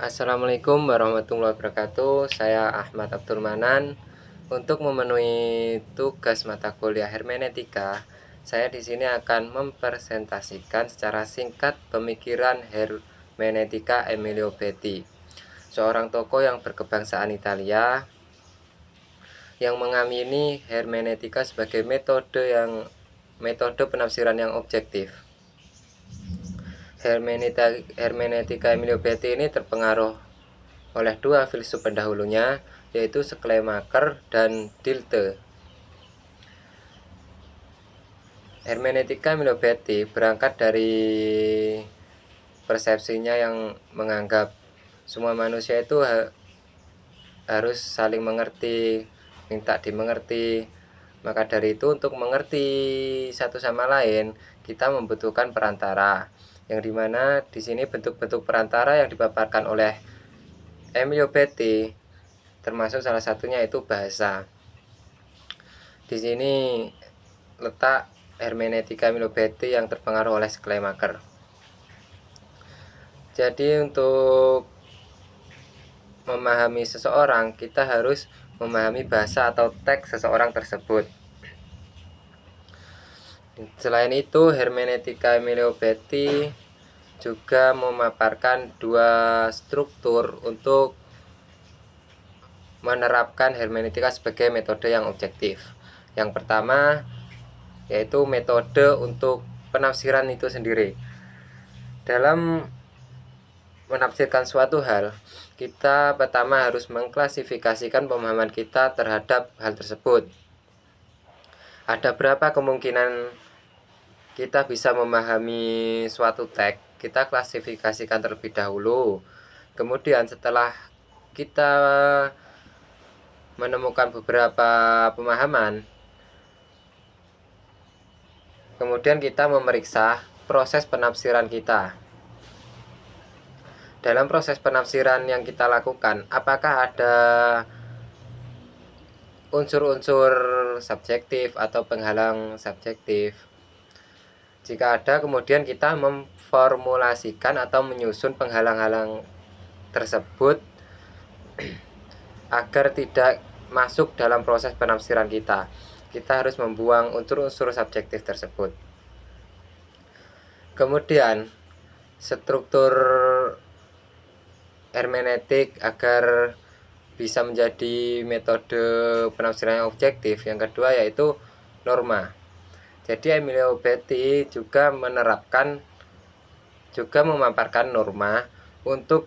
Assalamualaikum warahmatullahi wabarakatuh. Saya Ahmad Abdul Manan. Untuk memenuhi tugas mata kuliah hermeneutika, saya di sini akan mempresentasikan secara singkat pemikiran hermeneutika Emilio Betti, seorang tokoh yang berkebangsaan Italia yang mengamini hermeneutika sebagai metode penafsiran yang objektif. Hermeneutika Emilio Betti ini terpengaruh oleh dua filsuf pendahulunya, yaitu Schleiermacher dan Dilthey. Hermeneutika Emilio Betti berangkat dari persepsinya yang menganggap semua manusia itu harus saling mengerti, minta dimengerti. Maka dari itu, untuk mengerti satu sama lain, kita membutuhkan perantara, yang dimana di sini bentuk-bentuk perantara yang dipaparkan oleh Emilio Betti termasuk salah satunya itu bahasa. Di sini letak hermeneutika Emilio Betti yang terpengaruh oleh Schleiermacher. Jadi untuk memahami seseorang, kita harus memahami bahasa atau teks seseorang tersebut. Selain itu, hermeneutika Emilio Betti juga memaparkan dua struktur untuk menerapkan hermeneutika sebagai metode yang objektif. Yang pertama yaitu metode untuk penafsiran itu sendiri. Dalam menafsirkan suatu hal, kita pertama harus mengklasifikasikan pemahaman kita terhadap hal tersebut. Ada berapa kemungkinan kita bisa memahami suatu teks? Kita klasifikasikan terlebih dahulu. Kemudian setelah kita menemukan beberapa pemahaman, kemudian kita memeriksa proses penafsiran kita. Dalam proses penafsiran yang kita lakukan, apakah ada unsur-unsur subjektif atau penghalang subjektif? Jika ada, kemudian kita memformulasikan atau menyusun penghalang-halang tersebut agar tidak masuk dalam proses penafsiran kita. Kita harus membuang unsur-unsur subjektif tersebut. Kemudian, struktur hermeneutik agar bisa menjadi metode penafsiran yang objektif. Yang kedua yaitu norma. Jadi Emilio Betti juga memaparkan norma untuk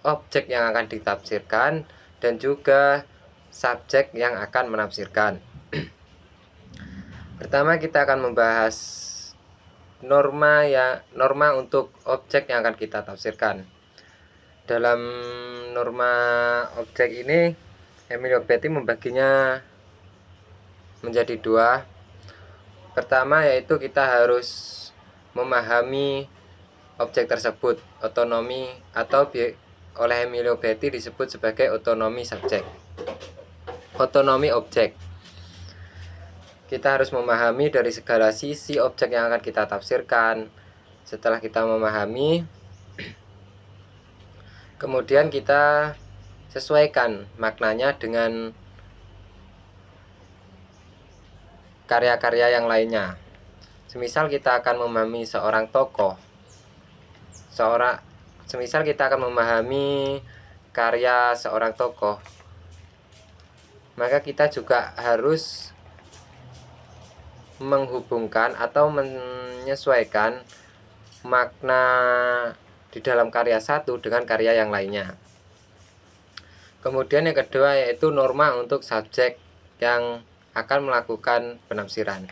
objek yang akan ditafsirkan dan juga subjek yang akan menafsirkan. Pertama kita akan membahas norma untuk objek yang akan kita tafsirkan. Dalam norma objek ini, Emilio Betti membaginya menjadi dua. Pertama yaitu kita harus memahami objek tersebut, otonomi, atau oleh Emilio Betti disebut sebagai otonomi subjek. Otonomi objek. Kita harus memahami dari segala sisi objek yang akan kita tafsirkan. Setelah kita memahami, kemudian kita sesuaikan maknanya dengan karya-karya yang lainnya. Semisal kita akan memahami seorang tokoh, semisal kita akan memahami karya seorang tokoh, maka kita juga harus menghubungkan atau menyesuaikan makna di dalam karya satu dengan karya yang lainnya. Kemudian yang kedua yaitu norma untuk subjek yang akan melakukan penafsiran.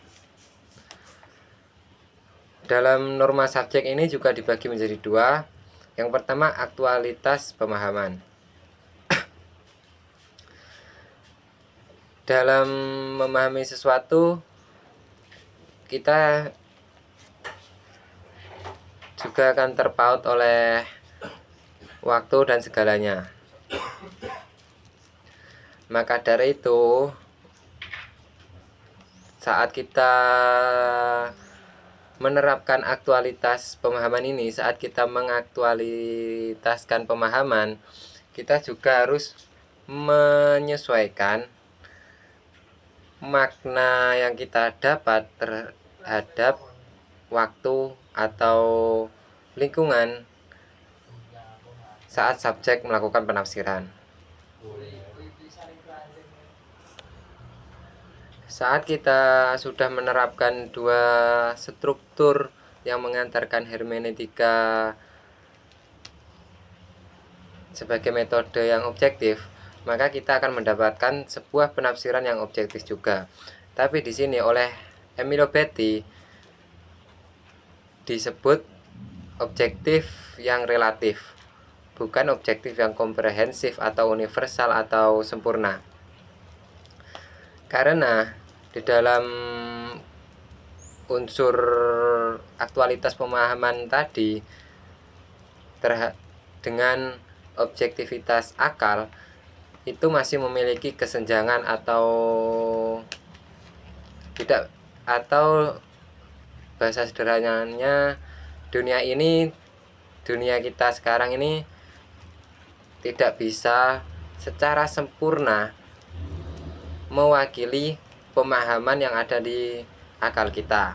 Dalam norma subjek ini juga dibagi menjadi dua. Yang pertama aktualitas pemahaman. Dalam memahami sesuatu, kita juga akan terpaut oleh waktu dan segalanya. Maka dari itu, saat kita menerapkan aktualitas pemahaman ini, saat kita mengaktualitaskan pemahaman, kita juga harus menyesuaikan makna yang kita dapat terhadap waktu atau lingkungan saat subjek melakukan penafsiran. Saat kita sudah menerapkan dua struktur yang mengantarkan hermeneutika sebagai metode yang objektif, maka kita akan mendapatkan sebuah penafsiran yang objektif juga. Tapi di sini oleh Emilio Betti disebut objektif yang relatif, bukan objektif yang komprehensif atau universal atau sempurna. Karena di dalam unsur aktualitas pemahaman tadi dengan objektivitas akal itu masih memiliki kesenjangan atau tidak, atau bahasa sederhananya, dunia kita sekarang ini tidak bisa secara sempurna mewakili pemahaman yang ada di akal kita.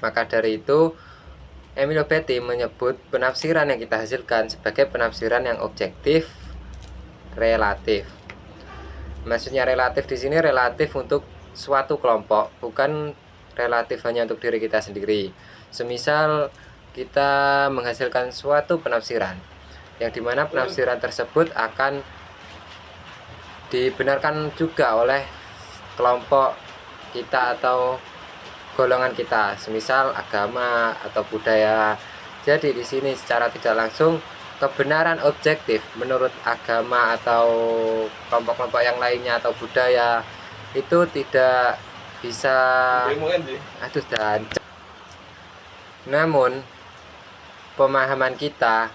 Maka dari itu Emilio Betti menyebut penafsiran yang kita hasilkan sebagai penafsiran yang objektif relatif. Maksudnya relatif di sini relatif untuk suatu kelompok, bukan relatif hanya untuk diri kita sendiri. Semisal kita menghasilkan suatu penafsiran yang dimana penafsiran tersebut akan dibenarkan juga oleh kelompok kita atau golongan kita, semisal agama atau budaya. Jadi di sini secara tidak langsung kebenaran objektif menurut agama atau kelompok-kelompok yang lainnya atau budaya itu tidak bisa namun pemahaman kita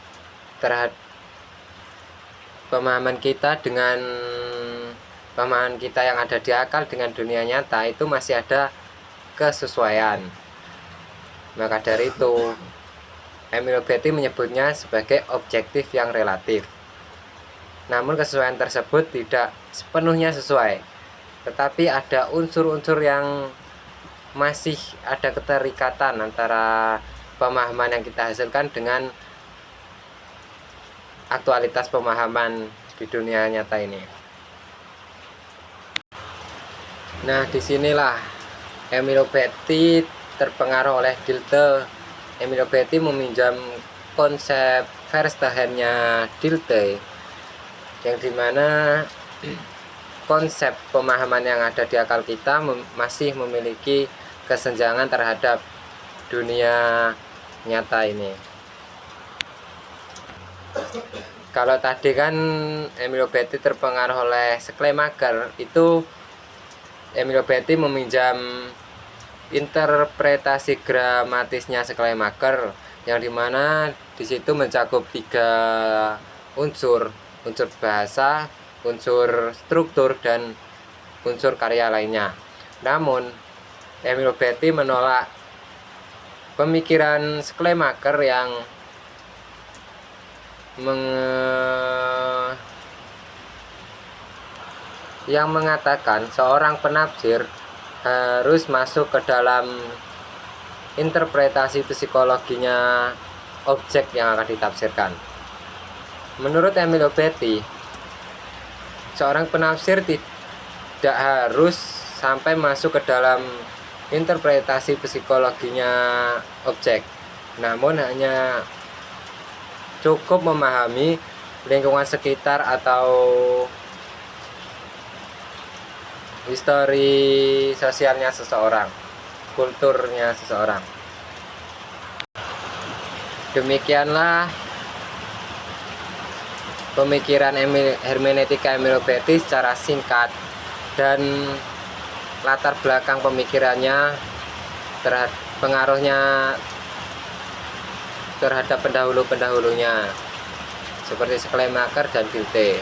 terhadap dengan pemahaman kita yang ada di akal dengan dunia nyata itu masih ada kesesuaian. Maka dari itu Emilio Betti menyebutnya sebagai objektif yang relatif. Namun kesesuaian tersebut tidak sepenuhnya sesuai, tetapi ada unsur-unsur yang masih ada keterikatan antara pemahaman yang kita hasilkan dengan aktualitas pemahaman di dunia nyata ini. Nah, disinilah Emilio Betti terpengaruh oleh Dilthey. Emilio Betti meminjam konsep Verstehen-nya Dilthey, yang dimana konsep pemahaman yang ada di akal kita masih memiliki kesenjangan terhadap dunia nyata ini. Kalau tadi kan Emilio Betti terpengaruh oleh Schleiermacher, itu Emilio Betti meminjam interpretasi gramatisnya Schleiermacher, yang dimana di situ mencakup 3 unsur bahasa, unsur struktur, dan unsur karya lainnya. Namun Emilio Betti menolak pemikiran Schleiermacher yang mengatakan seorang penafsir harus masuk ke dalam interpretasi psikologinya objek yang akan ditafsirkan. Menurut Emilio Betti, seorang penafsir tidak harus sampai masuk ke dalam interpretasi psikologinya objek, namun hanya cukup memahami lingkungan sekitar atau histori sosialnya seseorang, kulturnya seseorang. Demikianlah pemikiran hermeneutika Emilio Betti secara singkat dan latar belakang pemikirannya terhadap pengaruhnya terhadap pendahulu-pendahulunya seperti Schleiermacher dan Dilthey.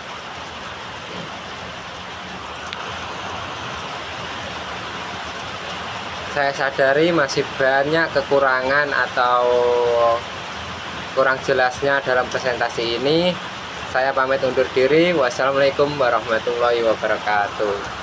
saya sadari masih banyak kekurangan atau kurang jelasnya dalam presentasi ini. Saya pamit undur diri. Wassalamualaikum warahmatullahi wabarakatuh.